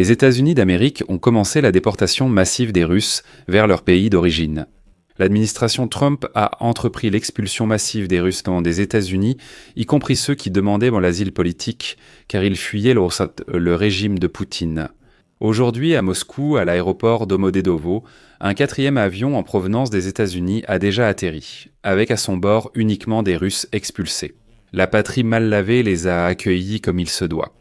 Les États-Unis d'Amérique ont commencé la déportation massive des Russes vers leur pays d'origine. L'administration Trump a entrepris l'expulsion massive des Russes dans des États-Unis, y compris ceux qui demandaient l'asile politique, car ils fuyaient le régime de Poutine. Aujourd'hui, à Moscou, à l'aéroport Domodedovo, un 4e avion en provenance des États-Unis a déjà atterri, avec à son bord uniquement des Russes expulsés. La patrie mal lavée les a accueillis comme il se doit.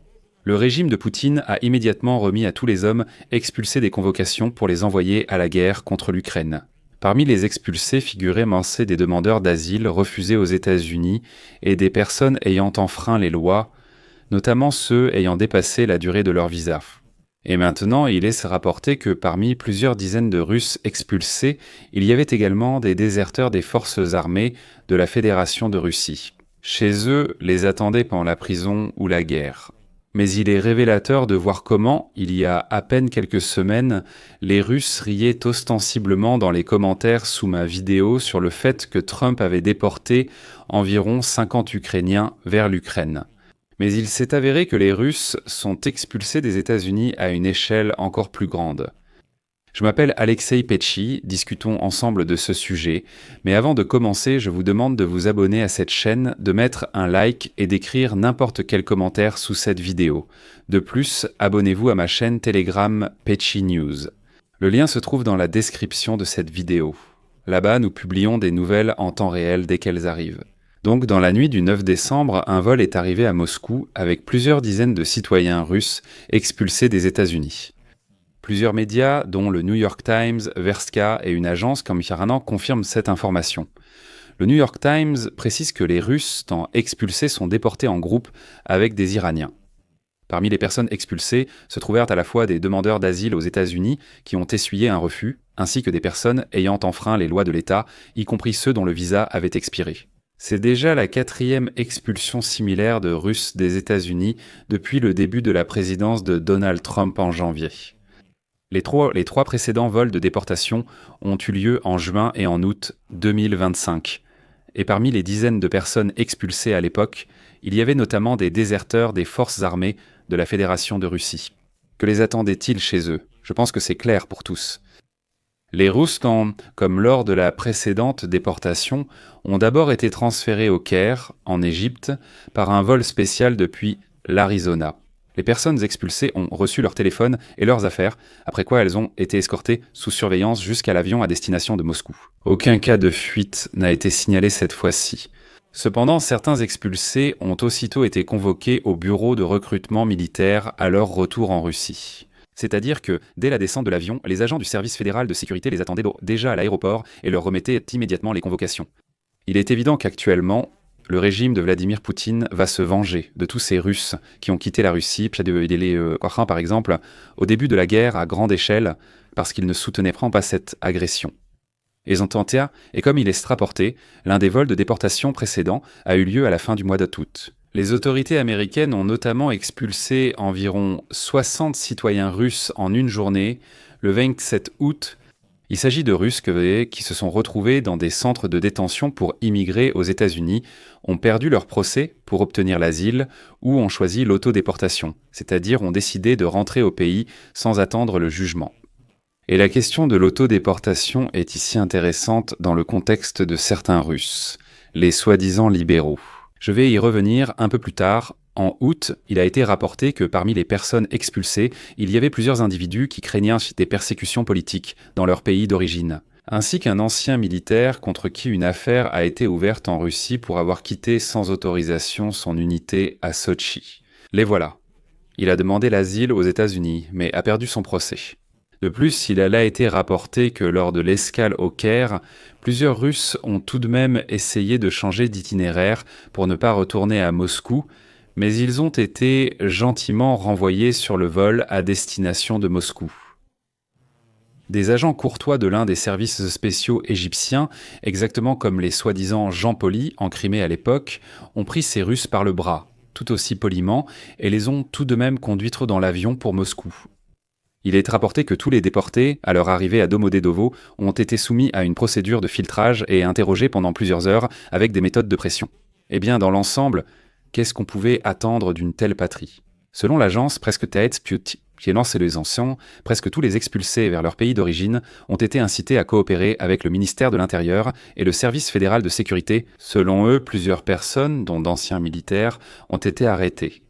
Le régime de Poutine a immédiatement remis à tous les hommes expulsés des convocations pour les envoyer à la guerre contre l'Ukraine. Parmi les expulsés figuraient des demandeurs d'asile refusés aux États-Unis et des personnes ayant enfreint les lois, notamment ceux ayant dépassé la durée de leur visa. Et maintenant, il est rapporté que parmi plusieurs dizaines de Russes expulsés, il y avait également des déserteurs des forces armées de la Fédération de Russie. Chez eux, les attendait pendant la prison ou la guerre. Mais il est révélateur de voir comment, il y a à peine quelques semaines, les Russes riaient ostensiblement dans les commentaires sous ma vidéo sur le fait que Trump avait déporté environ 50 Ukrainiens vers l'Ukraine. Mais il s'est avéré que les Russes sont expulsés des États-Unis à une échelle encore plus grande. Je m'appelle Alexei Petchy, discutons ensemble de ce sujet, mais avant de commencer, je vous demande de vous abonner à cette chaîne, de mettre un like et d'écrire n'importe quel commentaire sous cette vidéo. De plus, abonnez-vous à ma chaîne Telegram Petchy News. Le lien se trouve dans la description de cette vidéo. Là-bas, nous publions des nouvelles en temps réel dès qu'elles arrivent. Donc, dans la nuit du 9 décembre, un vol est arrivé à Moscou avec plusieurs dizaines de citoyens russes expulsés des États-Unis. Plusieurs médias, dont le New York Times, Verska et une agence comme Miranan, confirment cette information. Le New York Times précise que les Russes, tant expulsés, sont déportés en groupe avec des Iraniens. Parmi les personnes expulsées se trouvèrent à la fois des demandeurs d'asile aux États-Unis qui ont essuyé un refus, ainsi que des personnes ayant enfreint les lois de l'État, y compris ceux dont le visa avait expiré. C'est déjà la 4e expulsion similaire de Russes des États-Unis depuis le début de la présidence de Donald Trump en janvier. Les trois précédents vols de déportation ont eu lieu en juin et en août 2025. Et parmi les dizaines de personnes expulsées à l'époque, il y avait notamment des déserteurs des forces armées de la Fédération de Russie. Que les attendait-il chez eux ? Je pense que c'est clair pour tous. Les Russes, comme lors de la précédente déportation, ont d'abord été transférés au Caire, en Égypte, par un vol spécial depuis l'Arizona. Les personnes expulsées ont reçu leur téléphone et leurs affaires, après quoi elles ont été escortées sous surveillance jusqu'à l'avion à destination de Moscou. Aucun cas de fuite n'a été signalé cette fois-ci. Cependant, certains expulsés ont aussitôt été convoqués au bureau de recrutement militaire à leur retour en Russie. C'est-à-dire que, dès la descente de l'avion, les agents du service fédéral de sécurité les attendaient déjà à l'aéroport et leur remettaient immédiatement les convocations. Il est évident qu'actuellement, le régime de Vladimir Poutine va se venger de tous ces Russes qui ont quitté la Russie, par exemple, au début de la guerre à grande échelle, parce qu'ils ne soutenaient pas cette agression. Et comme il est rapporté, l'un des vols de déportation précédents a eu lieu à la fin du mois d'août. Les autorités américaines ont notamment expulsé environ 60 citoyens russes en une journée, le 27 août. Il s'agit de Russes qui se sont retrouvés dans des centres de détention pour immigrer aux États-Unis, ont perdu leur procès pour obtenir l'asile ou ont choisi l'autodéportation, c'est-à-dire ont décidé de rentrer au pays sans attendre le jugement. Et la question de l'autodéportation est ici intéressante dans le contexte de certains Russes, les soi-disant libéraux. Je vais y revenir un peu plus tard. En août, il a été rapporté que parmi les personnes expulsées, il y avait plusieurs individus qui craignaient des persécutions politiques dans leur pays d'origine, ainsi qu'un ancien militaire contre qui une affaire a été ouverte en Russie pour avoir quitté sans autorisation son unité à Sotchi. Les voilà. Il a demandé l'asile aux États-Unis, mais a perdu son procès. De plus, il a été rapporté que lors de l'escale au Caire, plusieurs Russes ont tout de même essayé de changer d'itinéraire pour ne pas retourner à Moscou, mais ils ont été gentiment renvoyés sur le vol à destination de Moscou. Des agents courtois de l'un des services spéciaux égyptiens, exactement comme les soi-disant gens polis en Crimée à l'époque, ont pris ces Russes par le bras, tout aussi poliment, et les ont tout de même conduits dans l'avion pour Moscou. Il est rapporté que tous les déportés, à leur arrivée à Domodedovo, ont été soumis à une procédure de filtrage et interrogés pendant plusieurs heures avec des méthodes de pression. Eh bien, dans l'ensemble, qu'est-ce qu'on pouvait attendre d'une telle patrie ? Selon l'agence Presque qui est lancé les anciens, presque tous les expulsés vers leur pays d'origine ont été incités à coopérer avec le ministère de l'Intérieur et le Service fédéral de sécurité. Selon eux, plusieurs personnes, dont d'anciens militaires, ont été arrêtées.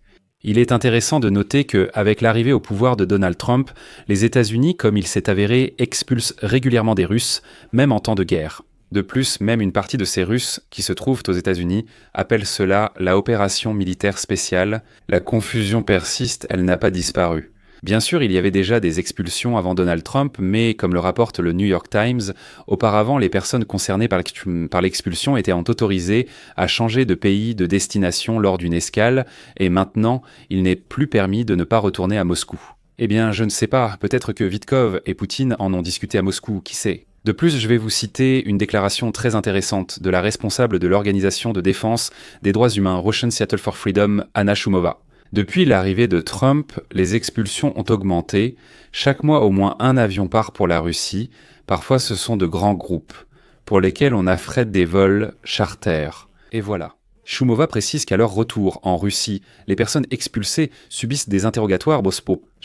Il est intéressant de noter qu'avec l'arrivée au pouvoir de Donald Trump, les États-Unis, comme il s'est avéré, expulsent régulièrement des Russes, même en temps de guerre. De plus, même une partie de ces Russes qui se trouvent aux États-Unis appelle cela la opération militaire spéciale. La confusion persiste, elle n'a pas disparu. Bien sûr, il y avait déjà des expulsions avant Donald Trump, mais comme le rapporte le New York Times, auparavant les personnes concernées par l'expulsion étaient autorisées à changer de pays de destination lors d'une escale, et maintenant, il n'est plus permis de ne pas retourner à Moscou. Eh bien, je ne sais pas, peut-être que Vitkov et Poutine en ont discuté à Moscou, qui sait. De plus, je vais vous citer une déclaration très intéressante de la responsable de l'organisation de défense des droits humains Russian Seattle for Freedom, Anna Shumova. Depuis l'arrivée de Trump, les expulsions ont augmenté. Chaque mois, au moins un avion part pour la Russie. Parfois, ce sont de grands groupes, pour lesquels on affrète des vols charters. Et voilà. Shumova précise qu'à leur retour en Russie, les personnes expulsées subissent des interrogatoires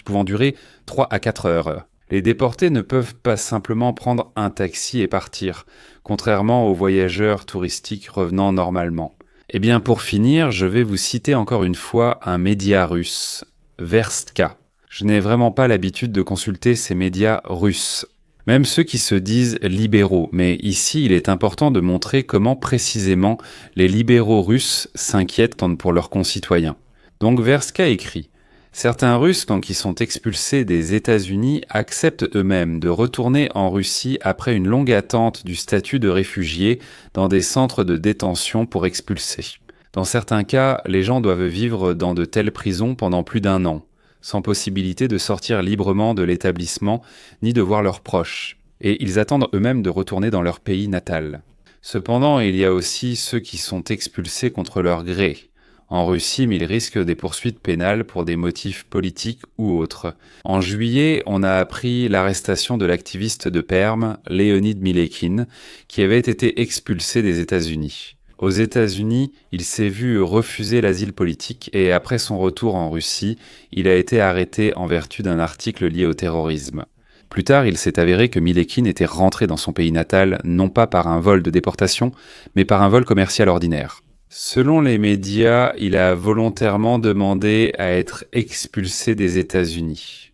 pouvant durer 3 à 4 heures. Les déportés ne peuvent pas simplement prendre un taxi et partir, contrairement aux voyageurs touristiques revenant normalement. Eh bien, pour finir, je vais vous citer encore une fois un média russe, Verstka. Je n'ai vraiment pas l'habitude de consulter ces médias russes, même ceux qui se disent libéraux, mais ici il est important de montrer comment précisément les libéraux russes s'inquiètent pour leurs concitoyens. Donc Verstka écrit: certains Russes, quand ils sont expulsés des États-Unis, acceptent eux-mêmes de retourner en Russie après une longue attente du statut de réfugié dans des centres de détention pour expulsés. Dans certains cas, les gens doivent vivre dans de telles prisons pendant plus d'1 an, sans possibilité de sortir librement de l'établissement ni de voir leurs proches, et ils attendent eux-mêmes de retourner dans leur pays natal. Cependant, il y a aussi ceux qui sont expulsés contre leur gré. En Russie, mais ils risquent des poursuites pénales pour des motifs politiques ou autres. En juillet, on a appris l'arrestation de l'activiste de Perm, Leonid Milekin, qui avait été expulsé des États-Unis. Aux États-Unis, il s'est vu refuser l'asile politique et après son retour en Russie, il a été arrêté en vertu d'un article lié au terrorisme. Plus tard, il s'est avéré que Milekin était rentré dans son pays natal non pas par un vol de déportation, mais par un vol commercial ordinaire. Selon les médias, il a volontairement demandé à être expulsé des États-Unis.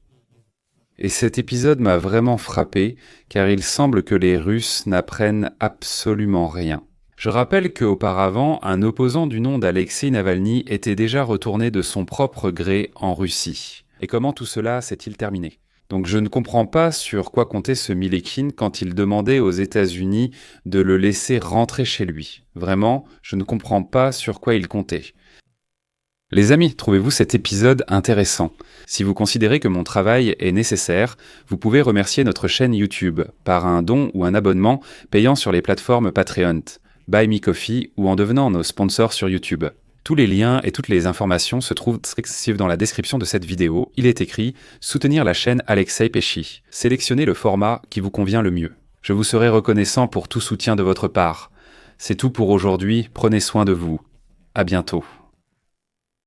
Et cet épisode m'a vraiment frappé, car il semble que les Russes n'apprennent absolument rien. Je rappelle qu'auparavant, un opposant du nom d'Alexeï Navalny était déjà retourné de son propre gré en Russie. Et comment tout cela s'est-il terminé ? Donc je ne comprends pas sur quoi comptait ce Milekin quand il demandait aux États-Unis de le laisser rentrer chez lui. Vraiment, je ne comprends pas sur quoi il comptait. Les amis, trouvez-vous cet épisode intéressant ? Si vous considérez que mon travail est nécessaire, vous pouvez remercier notre chaîne YouTube par un don ou un abonnement payant sur les plateformes Patreon, Buy Me Coffee ou en devenant nos sponsors sur YouTube. Tous les liens et toutes les informations se trouvent dans la description de cette vidéo. Il est écrit « Soutenir la chaîne Alexei Pesci ». Sélectionnez le format qui vous convient le mieux. Je vous serai reconnaissant pour tout soutien de votre part. C'est tout pour aujourd'hui, prenez soin de vous. À bientôt.